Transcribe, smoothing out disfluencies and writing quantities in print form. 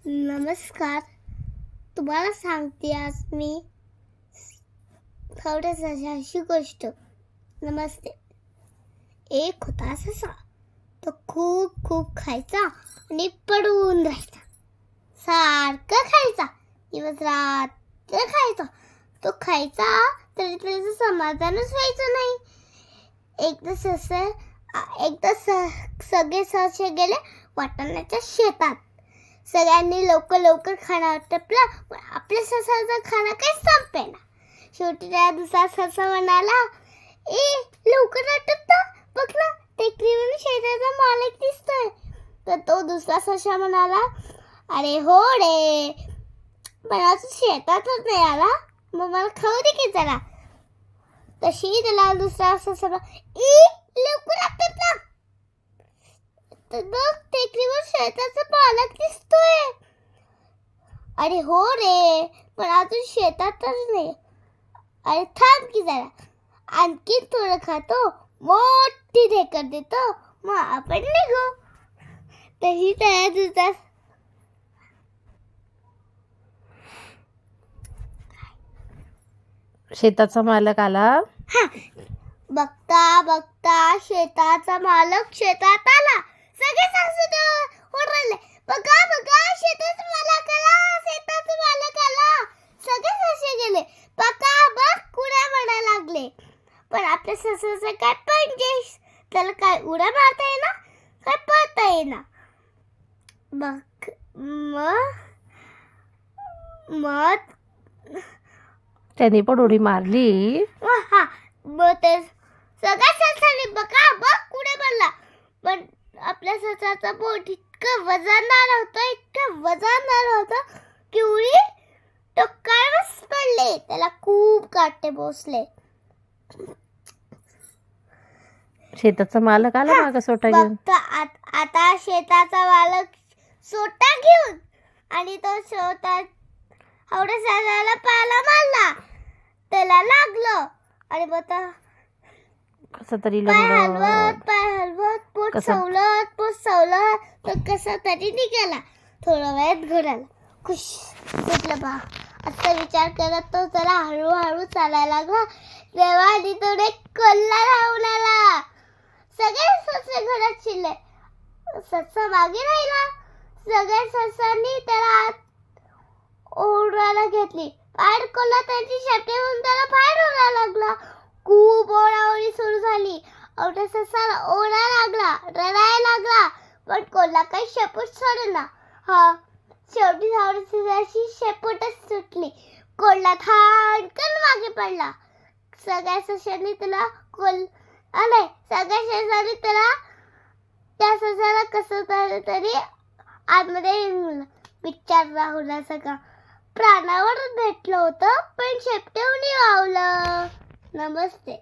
नमस्कार. तुम्हाला सांगते आज मी थोडंसं अशी गोष्ट. नमस्ते. एक होता ससा. तो खूप खूप खायचा आणि पडून राहायचा. सारखं खायचा, दिवस रात्र खायचा. तो खायचा तरी त्याचं समाधानच व्हायचं नाही. एकदा सगळे ससे गेले वाटाण्याच्या शेतात. सगळ्यांनी लवकर खाणं आटपलं, पण आपल्या ससाचं खाणं काही संपेना. शेवटी त्या दुसरा ससा म्हणाला, लवकर आटपता, बघ ना टेकडीवरून शेताचा मालक दिसतोय. तर तो दुसरा ससा म्हणाला, अरे हो रे, पण अजून शेतातच नाही आला, मग मला खाऊ दे की जरा. तशी त्याला दुसरा ससा लवकर आटपता, तर बघ टेकडीवर शेताचा मालक दिसतोय. अरे हो रे, पण अजून शेतातच नाही. अरे थांब की जरा, आणखी थोडं खातो, मोठी ढेकर देतो, मग आपण निघू. तशी तयार दुसरा शेताचा मालक आला. बघता बघता शेताचा मालक शेतात आला. सगळे सासू ओरडले, बघा बघा शेताचा मालक आला, शेताचा मालक आला. सगळे सासू गेले, बघा बघ उड्या मारायला लागले. पण आपल्या सासूचं काय पंजेस, त्याला काय उड्या मारता येईना, काय पळता येईना. मग त्यांनी पण उडी मारली. मग ते सगळ्या सासाने बघा बघ कुठे पडला. पण आपल्या सासाचा पोट इतकं वजनदार होतं की उडी टोकावरच पडले. त्याला खूप काटे बसले. शेताचा मालक आला मागं सोटा घेऊन. आता शेताचा मालक सोटा घेऊन आणि तो सोटा एवढ्या सासाला पायाला मारला. त्याला लागलं आणि मग कसं तरी पाय हलवत पोट सवलत तर कसा तरी निघाला. थोड्या वेळात घराला खुश म्हटलं बा. असा विचार करत तो जरा हळूहळू चालायला लागला. तेव्हा आणि थोडे कोल्हा धावून आला. सगळे ससे घरात शिरले. ससा मागे राहिला. सगळ्या ससांनी त्याला आत ओढायला घेतली. बाहेर कोल्हा त्यांची शेपटी घेऊन त्याला बाहेर ओढायला लागला. खूप ओढाओढी सुरू झाली. अवढ्या ससाला ओढायला लागला, रडायला लागला, पण कोल्हा काही शेपूट सोडेना. शेवटी ससाची शेपूटच सुटली. कोल्हा थाडकन मागे पडला. सगळ्या सशांनी त्याला त्या ससाला कसं तरी आतमध्ये विचार राहुला सगळा प्राणावर भेटलं होतं, पण शेपटीहून वावलं. नमस्ते.